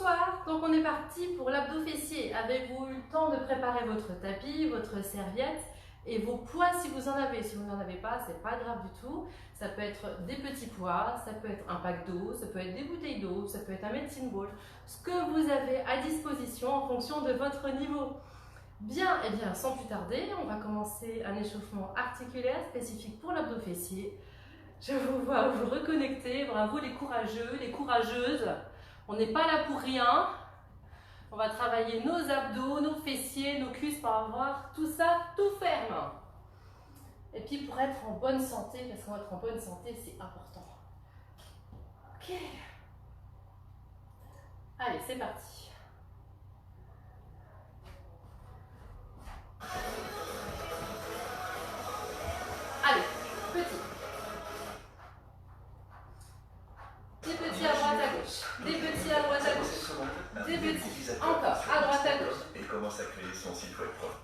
Bonsoir, donc on est parti pour l'abdos fessier. Avez-vous eu le temps de préparer votre tapis, votre serviette et vos poids si vous en avez? Si vous n'en avez pas, c'est pas grave du tout. Ça peut être des petits poids, ça peut être un pack d'eau, ça peut être des bouteilles d'eau, ça peut être un medicine ball, ce que vous avez à disposition en fonction de votre niveau. Bien, et bien sans plus tarder, on va commencer un échauffement articulaire spécifique pour l'abdos fessier. Je vous vois vous reconnecter, bravo les courageux, les courageuses. On n'est pas là pour rien. On va travailler nos abdos, nos fessiers, nos cuisses pour avoir tout ça tout ferme. Et puis pour être en bonne santé, parce qu'en être en bonne santé, c'est important. Ok. Allez, c'est parti. Allez, petit. Des petits à droite à gauche, des petits à droite à gauche, des petits, encore, à droite à gauche. Et commence à créer son site web propre.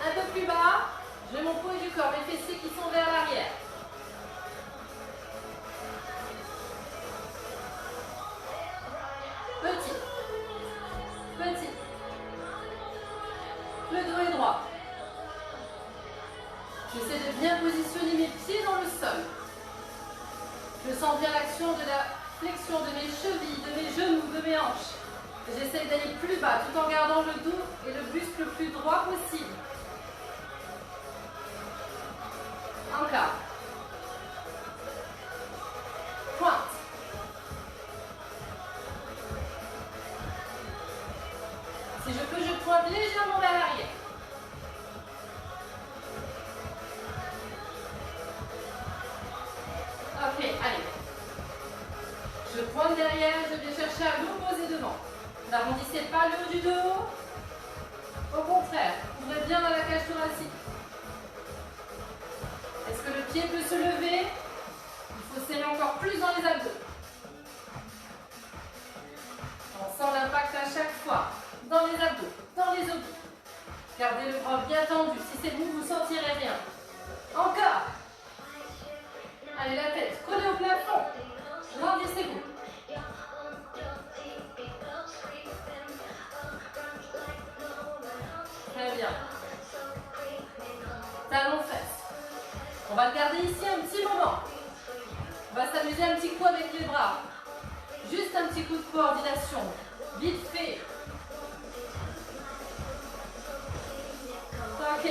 Un peu plus bas, je mets mon poids du corps, mes fessiers qui sont vers l'arrière. Petit, petit. Le dos est droit. J'essaie de bien positionner mes pieds dans le sol. Je sens bien l'action de la flexion de mes chevilles, de mes genoux, de mes hanches. J'essaie d'aller plus bas tout en gardant le dos et le buste le plus droit possible. Encore. Pointe. Si je peux, je pointe légèrement vers l'arrière. Ok, allez. Je pointe derrière, je viens chercher à l'opposé devant. N'arrondissez pas le haut du dos. Au contraire, ouvrez bien dans la cage thoracique. Est-ce que le pied peut se lever? Il faut serrer encore plus dans les abdos. On sent l'impact à chaque fois. Dans les abdos, dans les obliques. Gardez le bras bien tendu. Si c'est vous, vous ne sentirez rien. Encore. Allez, la tête collée au plafond. Grandissez-vous. Très bien. Talons fesses. On va le garder ici un petit moment. On va s'amuser un petit coup avec les bras. Juste un petit coup de coordination. Vite fait. Ok.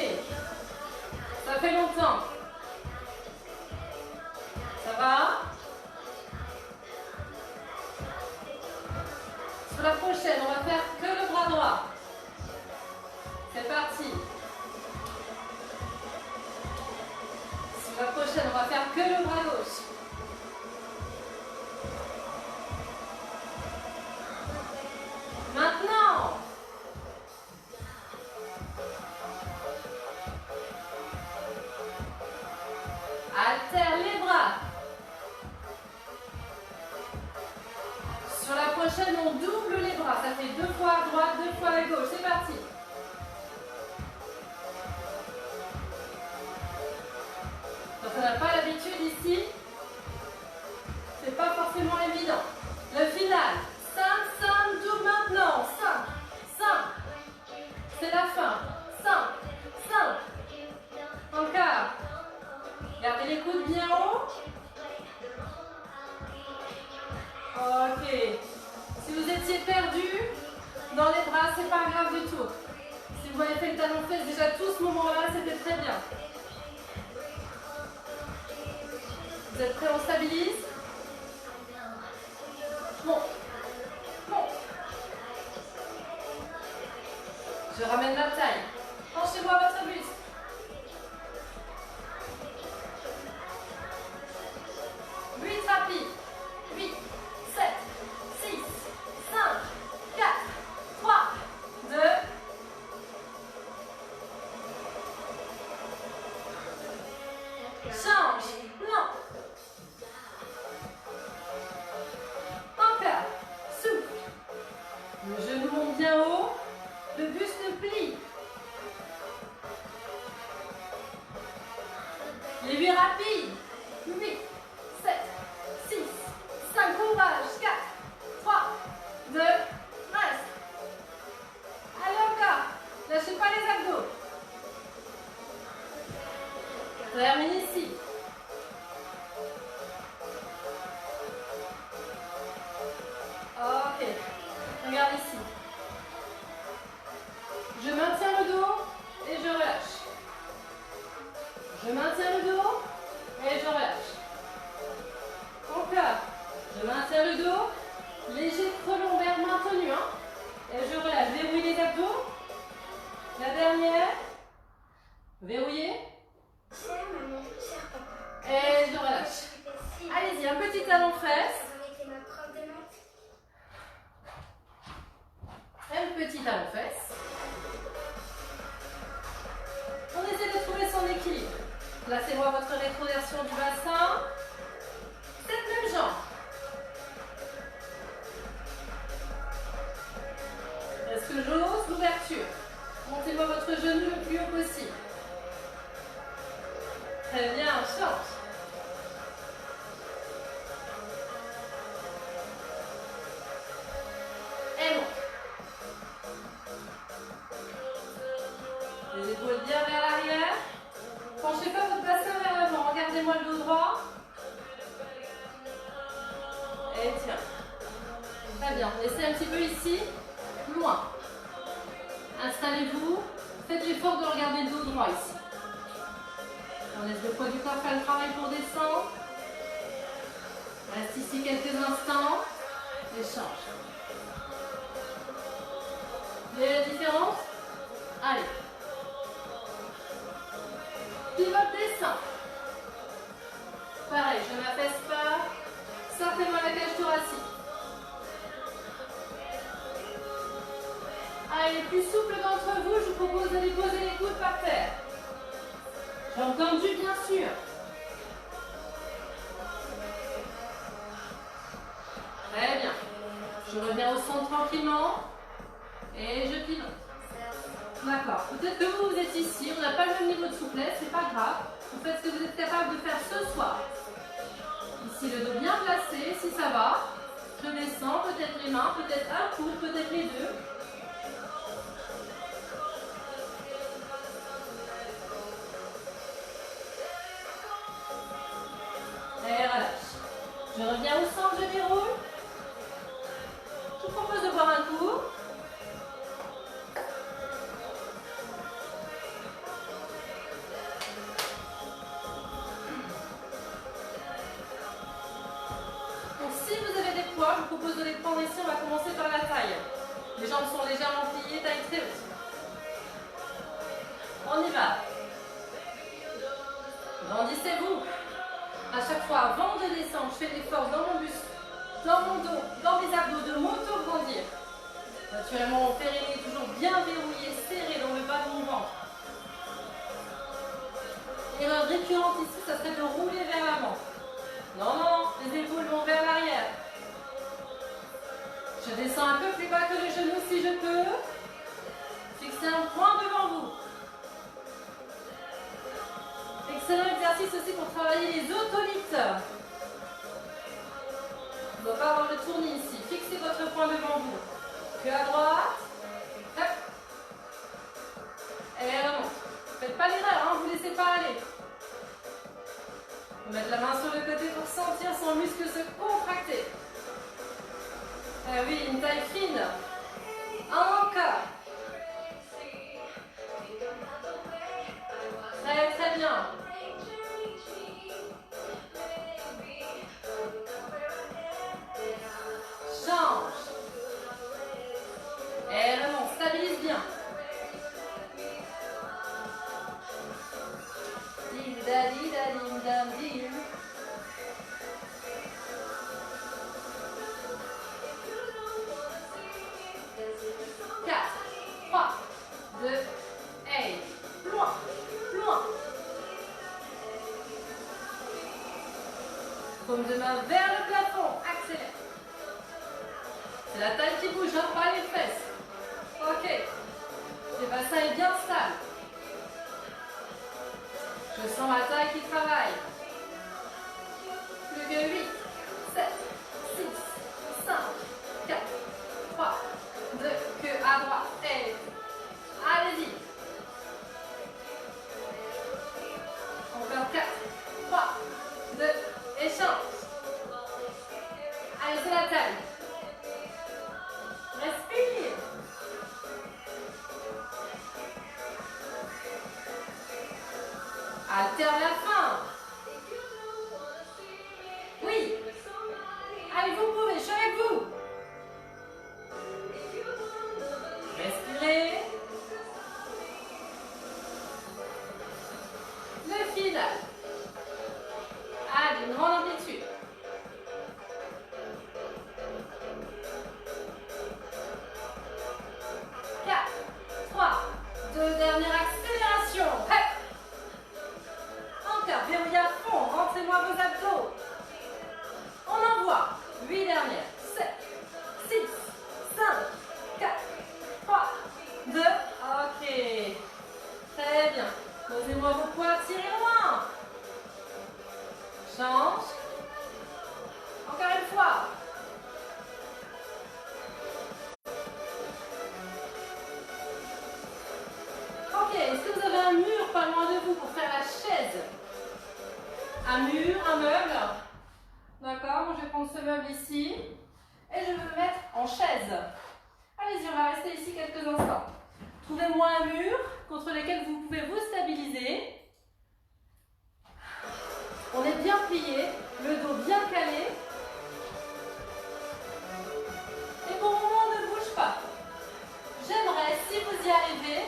Ça fait longtemps. Ça va? Sur la prochaine, on va faire que le bras droit. C'est parti. Sur la prochaine, on va faire que le bras gauche. Maintenant. Alterne les bras. Sur la prochaine, on double les bras. Ça fait 2 fois à droite, 2 fois à gauche. C'est parti. Quand on n'a pas l'habitude ici, c'est pas forcément évident. Le final. 5, 5, double maintenant. 5, 5. C'est la fin. 5, 5. Encore. Gardez les coudes bien haut. Ok. Si vous étiez perdu dans les bras, c'est pas grave du tout. Si vous avez fait le talon fesse déjà tout ce moment-là, c'était très bien. Vous êtes prêts? On stabilise. Bon. Bon. Je ramène la taille. Penchez-moi votre buste. Rapide. 8, 7, 6, 5, 4, 3, 2. Change. Non. Encore. Souffle. Le genou monte bien haut. Le buste plie. l'arrière. Verrouillez. Et je relâche. Allez-y, un petit talon-fesse. Un petit talon-fesse. On essaie de trouver son équilibre. Placez-moi votre rétroversion du bassin. Cette même jambe. Est-ce que j'ose l'ouverture? Montez-moi votre genou le plus haut possible. Très bien, change. Et monte. Les épaules bien vers l'arrière. Penchez pas votre bassin vers l'avant. Regardez-moi le dos droit. Et tiens. Très bien. Laissez un petit peu ici. Loin. Installez-vous. Faites l'effort de regarder le dos droit ici. On laisse le poids du corps faire le travail pour descendre. Reste ici quelques instants. Échange. Vous voyez la différence? Allez. Pivote, descend. Pareil, je ne m'affaisse pas. Sortez-moi la cage thoracique. Allez, les plus souples d'entre vous, je vous propose d'aller poser les coudes par terre. J'ai entendu, bien sûr. Très bien. Je reviens au centre tranquillement. Et je pivote. D'accord. Peut-être que vous êtes ici, on n'a pas le même niveau de souplesse, c'est pas grave. Vous faites ce que vous êtes capable de faire ce soir. Ici, le dos bien placé, si ça va. Je descends, peut-être les mains, peut-être un coude, peut-être les deux. Et relâche. Je reviens au centre, je déroule. Je vous propose de boire un coup. Donc si vous avez des poids, je vous propose de les prendre ici. On va commencer par la taille. Les jambes sont légèrement pliées, taille très haute. On y va. Grandissez-vous. À chaque fois, avant de descendre, je fais l'effort dans mon buste, dans mon dos, dans mes abdos, de m'auto-grandir. Naturellement, mon périnée est toujours bien verrouillé, serré dans le bas de mon ventre. Erreur récurrente ici, ça serait de rouler vers l'avant. Non, non, les épaules vont vers l'arrière. Je descends un peu plus bas que le genou si je peux. Fixez un point devant vous. Excellent exercice aussi pour travailler les otolithes. On ne doit pas avoir le tournis ici. Fixez votre point devant vous. Que à droite. Hop. Et remonte. Faites pas l'erreur, hein, vous ne laissez pas aller. On va mettre la main sur le côté pour sentir son muscle se contracter. Ah oui, une taille fine. Encore. Très très bien. Change. Et remonte, stabilise bien. Dim da di da dim dam dim. Quatre, 3, 2, et loin, loin. Paume de main vers le plafond, accélère. C'est la taille qui bouge, hein, pas les fesses. Ok. Le bassin est bien stable. Je sens la taille qui travaille. Plus que 8, 7, 6, 5, 4, 3, 2, que à droite. Et allez-y. Encore 4, 3, 2, échange. Allez, c'est la taille. Respire. Alterne la fin. Oui. Allez, vous pouvez, je suis avec vous. Respirez. Change. Encore une fois. Ok, est-ce que vous avez un mur pas loin de vous pour faire la chaise? Un mur, un meuble. D'accord, moi je vais prendre ce meuble ici. Et je vais me mettre en chaise. Allez-y, on va rester ici quelques instants. Trouvez-moi un mur contre lequel vous pouvez vous stabiliser. On est bien plié, le dos bien calé. Et pour le moment, on ne bouge pas. J'aimerais, si vous y arrivez,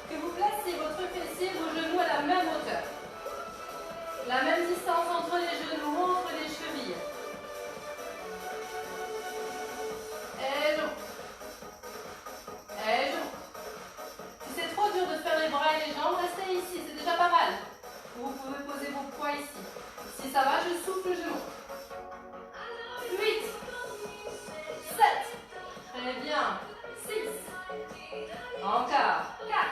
que vous placiez votre fessier et vos genoux à la même hauteur. La même distance entre les genoux, entre les chevilles. Et non. Et non. Si c'est trop dur de faire les bras et les jambes, restez ici, c'est déjà pas mal. Vous pouvez poser vos poids ici. Si ça va, je souffle, je monte. 8, 7, très bien, 6, encore, 4,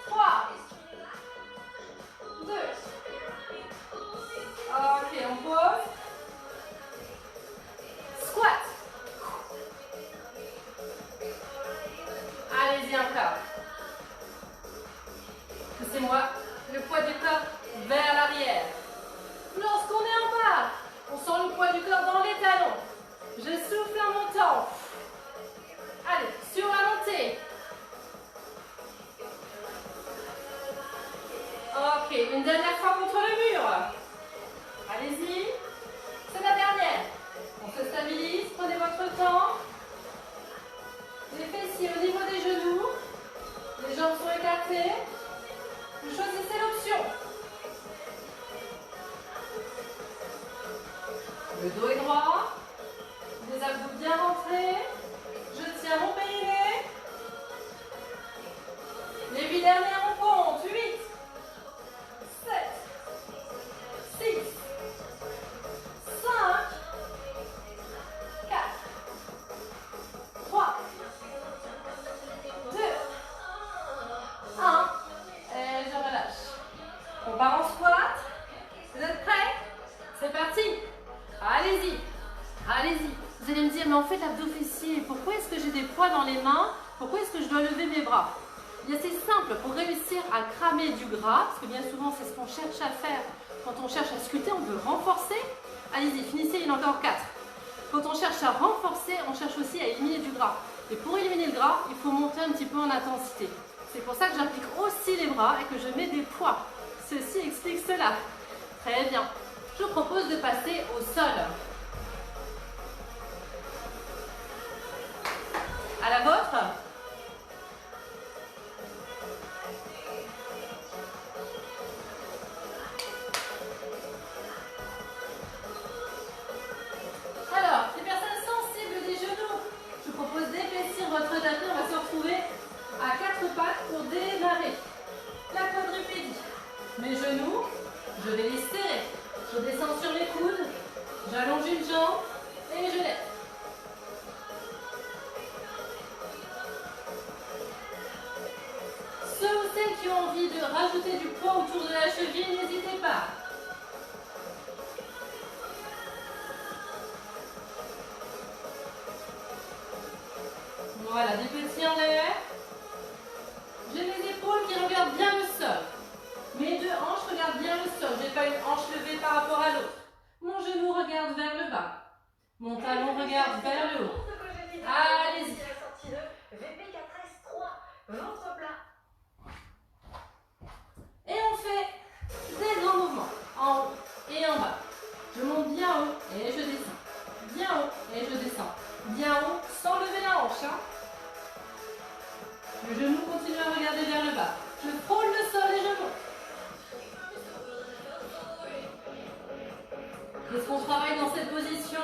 3, 2, ok, on pose, squat, allez-y encore, poussez-moi le poids du corps vers l'arrière. Lorsqu'on est en bas, on sent le poids du corps dans les talons. Je souffle en montant. Allez, sur la montée. Ok, une dernière fois contre le mur. Allez-y. C'est la dernière. On se stabilise, prenez votre temps. Les fessiers au niveau des genoux. Les jambes sont écartées. Vous choisissez l'option. Le dos est droit. Les abdos bien rentrés. Je tiens mon périnée. Les 8 dernières, on compte. 8, 7, 6, 5, 4, 3, 2, 1. Et je relâche. On part en squat. Vous êtes prêts? C'est parti. Allez-y. Allez-y. Vous allez me dire, mais en fait, l'abdo fessier, pourquoi est-ce que j'ai des poids dans les mains? Pourquoi est-ce que je dois lever mes bras? Bien, c'est simple. Pour réussir à cramer du gras, parce que bien souvent, c'est ce qu'on cherche à faire quand on cherche à sculpter, on veut renforcer. Allez-y, finissez, il y en a encore 4. Quand on cherche à renforcer, on cherche aussi à éliminer du gras. Et pour éliminer le gras, il faut monter un petit peu en intensité. C'est pour ça que j'implique aussi les bras et que je mets des poids. Ceci explique cela. Très bien. Je vous propose de passer au sol. À la vôtre. Alors, les personnes sensibles des genoux, je vous propose d'épaissir votre tapis. On va se retrouver à 4 pattes pour démarrer la quadrupédie. Mes genoux, je vais les serrer. Je descends sur les coudes, j'allonge une jambe et je lève. Ceux ou celles qui ont envie de rajouter du poids autour de la cheville, n'hésitez pas. Voilà, des petits en l'air. J'ai mes épaules qui regardent bien le sol. Mes deux hanches regardent bien le sol. Je n'ai pas une hanche levée par rapport à l'autre. Mon genou regarde vers le bas. Mon talon regarde vers le haut. Allez-y. Et on fait des grands mouvements. En haut et en bas. Je monte bien haut et je descends. Bien haut et je descends. Bien haut sans lever la hanche. Hein. Le genou continue à regarder vers le bas. Je frôle le sol et je monte. Est-ce qu'on travaille dans cette position?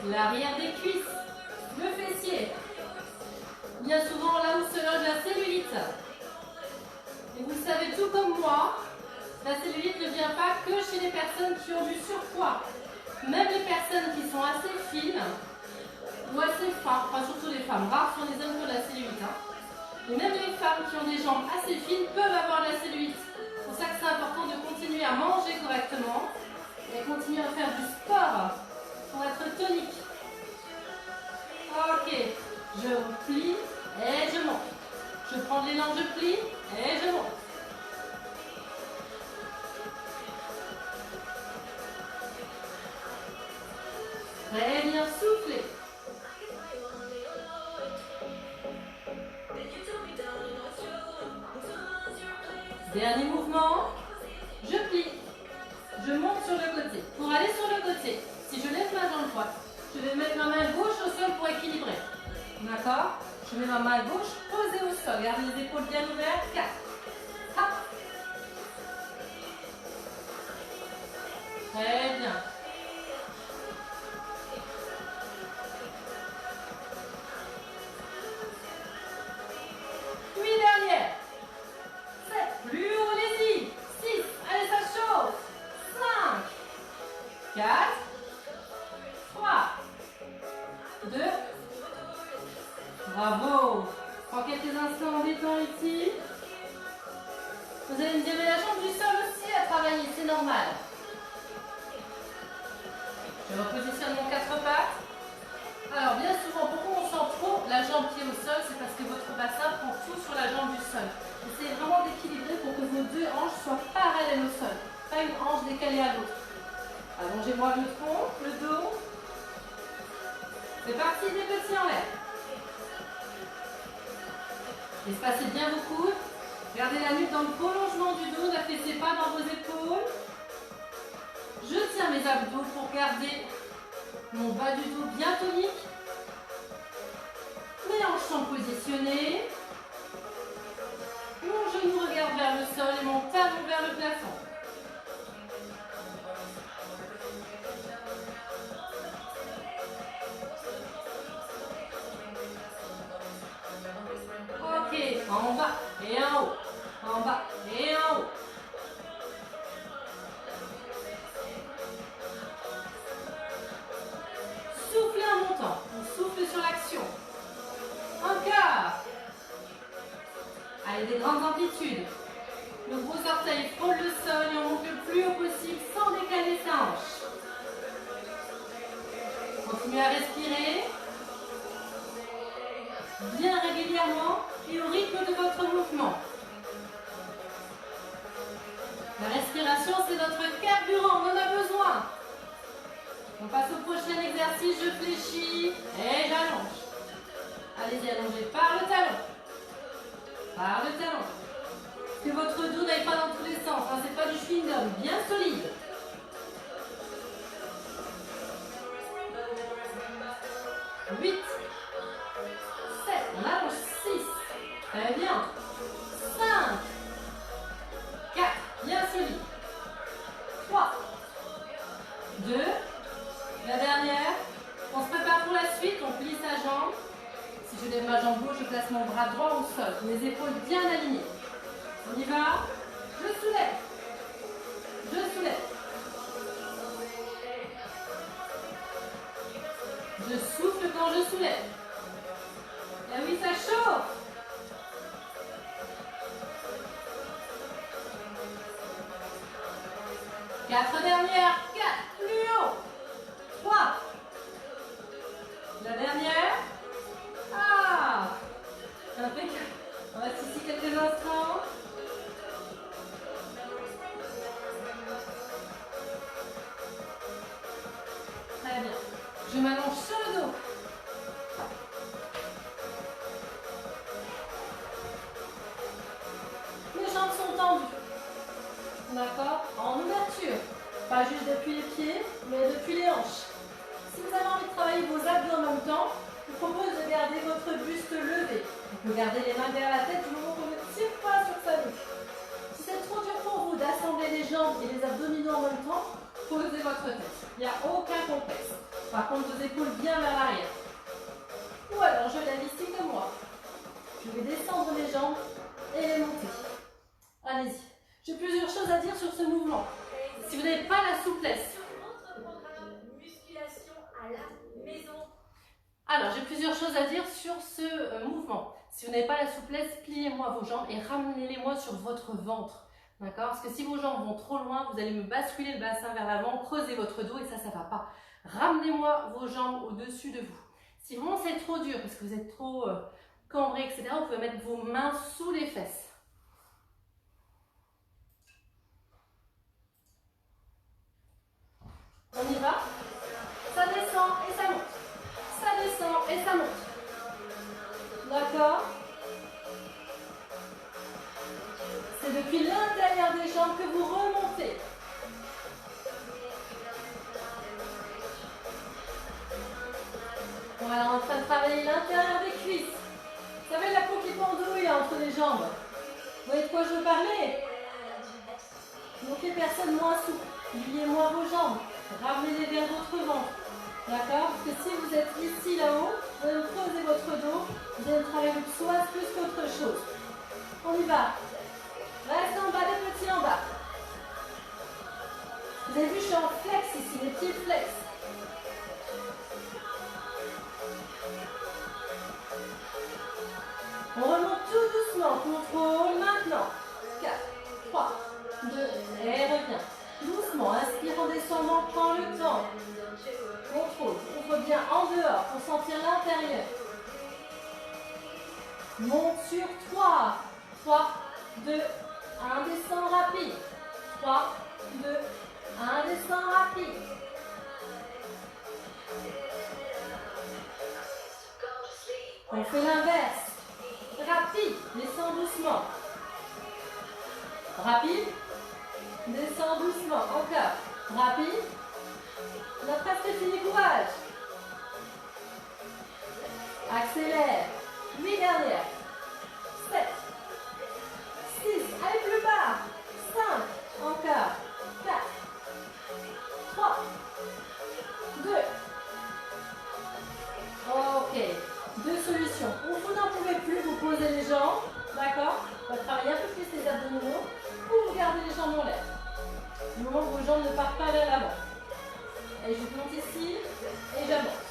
L'arrière des cuisses, le fessier. Bien souvent là où se loge la cellulite. Et vous le savez tout comme moi, la cellulite ne vient pas que chez les personnes qui ont du surpoids. Même les personnes qui sont assez fines, ou assez fins, enfin surtout les femmes, rares sont les hommes qui ont la cellulite. Hein. Et même les femmes qui ont des jambes assez fines peuvent avoir la cellulite. Très bien, soufflez. Dernier mouvement. Je plie. Je monte sur le côté. Pour aller sur le côté, si je lève ma jambe droite, je vais mettre ma main gauche au sol pour équilibrer. D'accord? Je mets ma main gauche posée au sol. Gardez les épaules bien ouvertes. 4. Hop. Très bien. Puis dernière. 7. Plus haut, allez-y. 6. Allez, ça chauffe. 5. 4. 3. 2. Bravo. Prends quelques instants en détend ici. Vous allez me dire, mais la jambe du sol aussi à travailler, c'est normal. Je repositionne mon 4 pattes. Alors, bien souvent, pourquoi on sent trop la jambe qui est au sol? C'est parce que votre bassin prend tout sur la jambe du sol. Essayez vraiment d'équilibrer pour que vos deux hanches soient parallèles au sol. Pas une hanche décalée à l'autre. Allongez-moi le tronc, le dos. C'est parti, des petits en l'air. Espacez bien vos coudes. Gardez la nuque dans le prolongement du dos. N'affaissez pas dans vos épaules. Je tiens mes abdos pour garder mon bas du dos bien tonique. Mes hanches sont positionnées. Mon genou regarde vers le sol et mon talon vers le plafond. Ok, en bas et en haut. En bas et en haut. Soufflez en montant. On souffle sur l'action. Encore. Allez, des grandes amplitudes. Le gros orteil frôle le sol et on monte le plus haut possible sans décaler sa hanche. Continuez à respirer. Bien régulièrement et au rythme de votre mouvement. La respiration, c'est notre carburant, on en a besoin. On passe au prochain exercice, je fléchis et j'allonge. Allez-y, allongez par le talon. Par le talon. Que votre dos n'aille pas dans tous les sens, hein, c'est pas du chewing-gum, bien solide. 8. 7. On allonge. 6. Très bien. 5. 4. Bien solide. 3. 2. La dernière. On se prépare pour la suite. On plie sa jambe. Si je lève ma jambe gauche, je place mon bras droit au sol. Mes épaules bien alignées. On y va. Je soulève. Je soulève. Je souffle quand je soulève. Et oui, ça chauffe. Quatre dernières. 4. Plus haut. 3. La dernière. Ah. Impeccable. On reste ici quelques instants. Très bien. Je m'allonge sur le dos. Mes jambes sont tendues. D'accord? En ouverture. Pas juste depuis les pieds, mais depuis les hanches. Si vous avez envie de travailler vos abdos en même temps, je vous propose de garder votre buste levé. On peut garder les mains derrière la tête du moment qu'on ne tire pas sur sa nuque. Si c'est trop dur pour vous d'assembler les jambes et les abdominaux en même temps, posez votre tête. Il n'y a aucun complexe. Par contre, vos épaules bien vers l'arrière. Ou alors, je lève ici comme moi. Je vais descendre mes jambes et les monter. Allez-y. J'ai plusieurs choses à dire sur ce mouvement. Si vous n'avez pas la souplesse. Alors, j'ai plusieurs choses à dire sur ce mouvement. Si vous n'avez pas la souplesse, pliez-moi vos jambes et ramenez-les-moi sur votre ventre. D'accord? Parce que si vos jambes vont trop loin, vous allez me basculer le bassin vers l'avant, creuser votre dos et ça ne va pas. Ramenez-moi vos jambes au-dessus de vous. Si vraiment c'est trop dur, parce que vous êtes trop cambré, etc., vous pouvez mettre vos mains sous les fesses. On y va? Ça descend depuis l'intérieur des jambes que vous remontez. Voilà, on est en train de travailler l'intérieur des cuisses. Vous savez la peau qui pendouille entre les jambes. Vous voyez de quoi je veux parler? Donc les personnes moins souples, liez moins vos jambes, ramenez-les vers votre ventre. D'accord? Parce que si vous êtes ici, là-haut, vous allez creuser votre dos, vous allez travailler le psoas plus qu'autre chose. On y va. Reste en bas, les petits en bas. Vous avez vu, je suis en flex ici, les pieds flex. On remonte tout doucement. Contrôle maintenant. 4, 3, 2, et reviens. Doucement, inspire en descendant, prends le temps. Contrôle, ouvre bien en dehors pour sentir l'intérieur. Monte sur 3. 3, 2, 1, descend rapide. 3, 2, 1, descend rapide. On fait l'inverse. Rapide, descends doucement. Rapide, descends doucement. Encore. Rapide. On a presque fini, courage. Accélère. 8 dernières. 7. 6. Allez plus bas. 5. Encore. 4. 3. 2. Ok. Deux solutions. Ou vous n'en pouvez plus, vous posez les jambes. D'accord? On va travailler un peu plus les abdominaux. Ou vous gardez les jambes en l'air. Du moment où vos jambes ne partent pas vers l'avant. Et je monte ici. Et j'avance.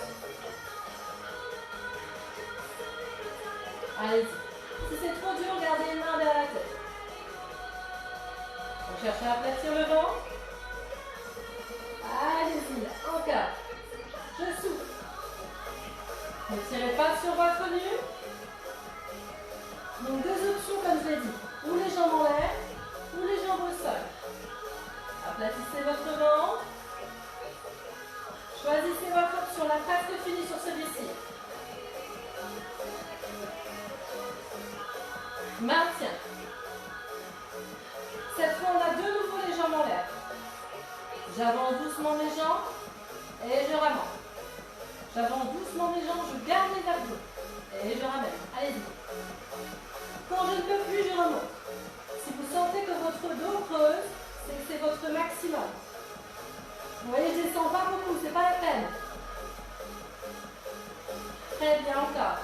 Allez-y. Si c'est trop dur, gardez les mains derrière la tête. On cherche à aplatir le ventre. Allez-y. Encore. Je souffle. Ne tirez pas sur votre nuque. Donc deux options comme je l'ai dit. Ou les jambes en l'air, ou les jambes au sol. Aplatissez votre ventre. Choisissez votre option. La presque finie sur celui-ci. Maintien. Cette fois, on a de nouveau les jambes en l'air. J'avance doucement mes jambes et je ramène. J'avance doucement mes jambes, je garde les abdos. Et je ramène. Allez-y. Quand je ne peux plus, je remonte. Si vous sentez que votre dos creuse, c'est que c'est votre maximum. Vous voyez, je ne descends pas beaucoup, c'est pas la peine. Très bien, encore.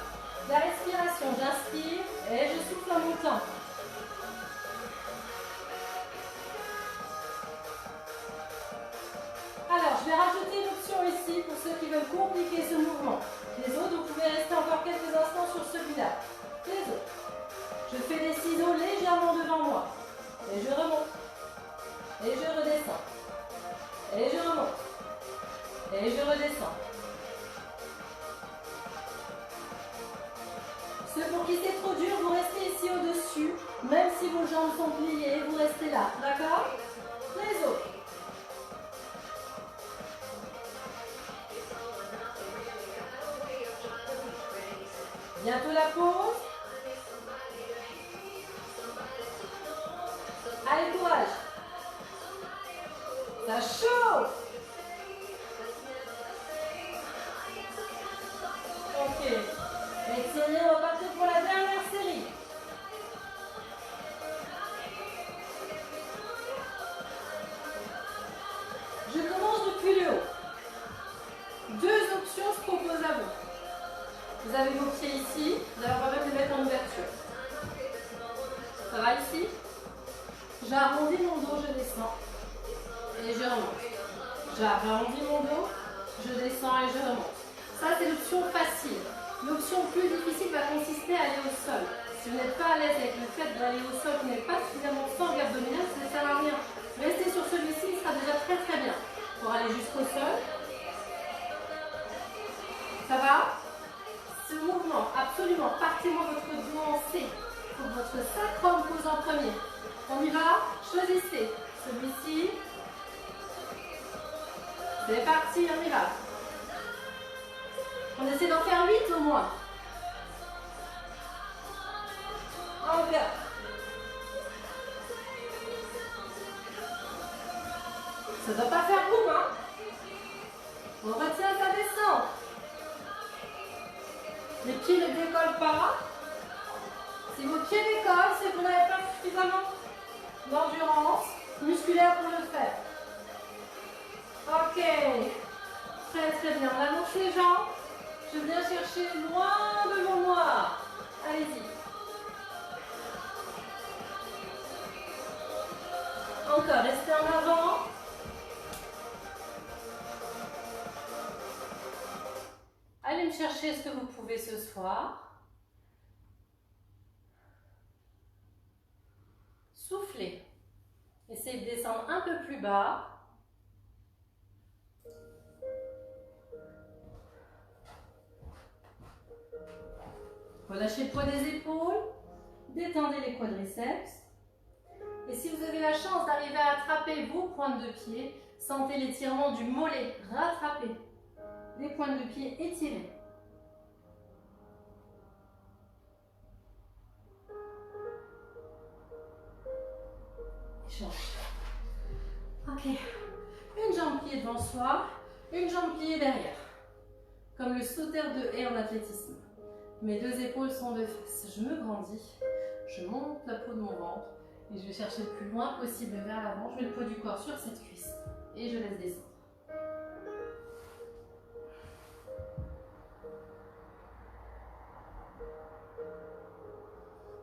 La respiration, j'inspire et je souffle en montant. Alors, je vais rajouter une option ici pour ceux qui veulent compliquer ce mouvement. Les autres, vous pouvez rester encore quelques instants sur celui-là. Les autres. Je fais des ciseaux légèrement devant moi. Et je remonte. Et je redescends. Et je remonte. Et je redescends. Ceux pour qui c'est trop dur, vous restez ici au-dessus. Même si vos jambes sont pliées, vous restez là. D'accord? Les autres. Bientôt la pause. Allez, courage. Ça chauffe. Ok. Étirez, on va partir pour la dernière série. Je commence depuis le haut. Deux options se proposent à vous. Vous avez vos pieds ici, vous allez vraiment les mettre en ouverture. Ça va ici? J'arrondis mon dos, je descends. Et je remonte. J'arrondis mon dos, je descends et je remonte. Ça, c'est l'option facile. L'option plus difficile va consister à aller au sol. Si vous n'êtes pas à l'aise avec le fait d'aller au sol, vous n'êtes pas suffisamment fort abdominal, ça ne sert à rien. Restez sur celui-ci, il sera déjà très très bien. Pour aller jusqu'au sol. Ça va? Ce mouvement, absolument, partez-moi votre dos en C. Il faut que votre sacrum pose en premier. On y va? Choisissez. Celui-ci. C'est parti, on y va. On essaie d'en faire 8 au moins. Encore. Ça ne doit pas faire boum, hein. On retient, ça descend. Les pieds ne décollent pas. Si vos pieds décollent, c'est que vous n'avez pas suffisamment d'endurance musculaire pour le faire. Ok. Très très bien. On allonge les jambes. Je viens chercher loin devant moi. Allez-y. Encore, restez en avant. Allez me chercher ce que vous pouvez ce soir. Soufflez. Essayez de descendre un peu plus bas. Relâchez le poids des épaules. Détendez les quadriceps. Et si vous avez la chance d'arriver à attraper vos pointes de pied, sentez l'étirement du mollet. Rattrapez les pointes de pied étirées. Échange. Ok. Une jambe pliée devant soi, une jambe pliée derrière. Comme le sauteur de haie en athlétisme. Mes deux épaules sont de fesses. Je me grandis. Je monte la peau de mon ventre. Et je vais chercher le plus loin possible vers l'avant. Je mets le poids du corps sur cette cuisse. Et je laisse descendre.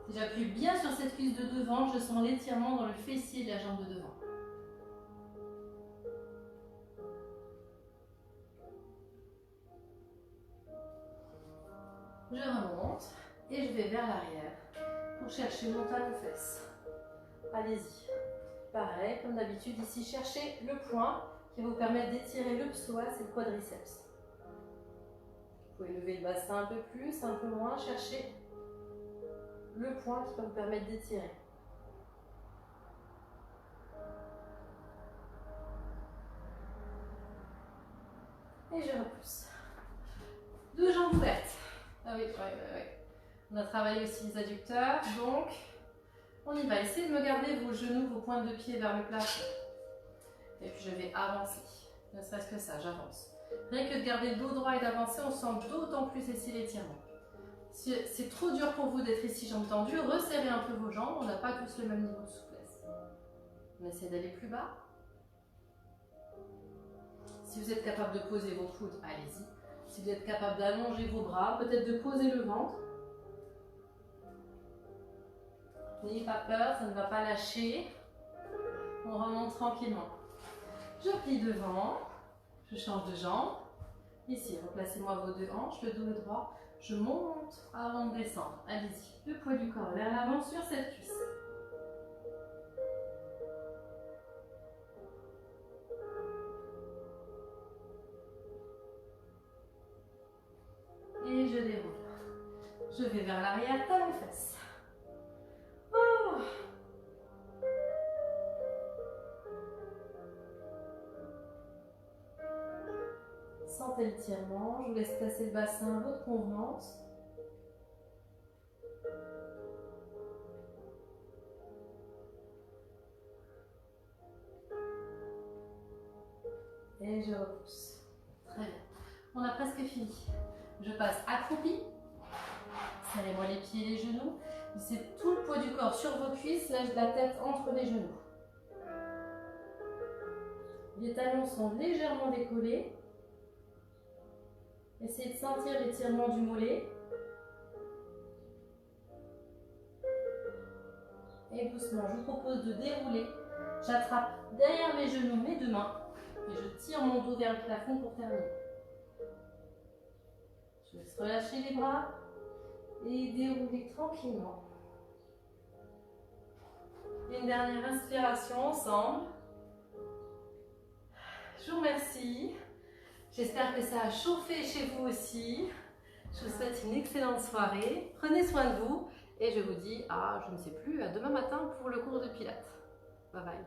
Si j'appuie bien sur cette cuisse de devant, je sens l'étirement dans le fessier de la jambe de devant. Je remonte et je vais vers l'arrière pour chercher mon talon fesse. Allez-y. Pareil, comme d'habitude, ici, cherchez le point qui va vous permettre d'étirer le psoas et le quadriceps. Vous pouvez lever le bassin un peu plus, un peu moins, cherchez le point qui va vous permettre d'étirer. Et je repousse. Deux jambes ouvertes. Ah oui. On a travaillé aussi les adducteurs, donc on y va. Essayez de me garder vos genoux, vos pointes de pied vers le plafond. Et puis je vais avancer. Ne serait-ce que ça, j'avance. Rien que de garder le dos droit et d'avancer, on sent d'autant plus ici l'étirement. Si c'est trop dur pour vous d'être ici jambes tendues, resserrez un peu vos jambes. On n'a pas tous le même niveau de souplesse. On essaie d'aller plus bas. Si vous êtes capable de poser vos coudes, allez-y. Si vous êtes capable d'allonger vos bras, peut-être de poser le ventre. N'ayez pas peur, ça ne va pas lâcher. On remonte tranquillement. Je plie devant, je change de jambe. Ici, replacez-moi vos deux hanches, le dos est droit. Je monte avant de descendre. Allez-y, le poids du corps vers l'avant sur cette cuisse. Et je déroule. Je vais vers l'arrière, talon fesse. Oh. Sentez l'étirement, je vous laisse placer le bassin à votre convenance. Et je repousse. Très bien. On a presque fini. Je passe accroupi. Serrez-moi les pieds et les genoux. C'est tout le poids du corps sur vos cuisses. Lâchez la tête entre les genoux. Les talons sont légèrement décollés. Essayez de sentir l'étirement du mollet. Et doucement, je vous propose de dérouler. J'attrape derrière mes genoux mes deux mains. Et je tire mon dos vers le plafond pour terminer. Je laisse relâcher les bras et dérouler tranquillement. Une dernière inspiration ensemble. Je vous remercie. J'espère que ça a chauffé chez vous aussi. Je vous souhaite une excellente soirée. Prenez soin de vous et je vous dis à, je ne sais plus, à demain matin pour le cours de Pilates. Bye bye.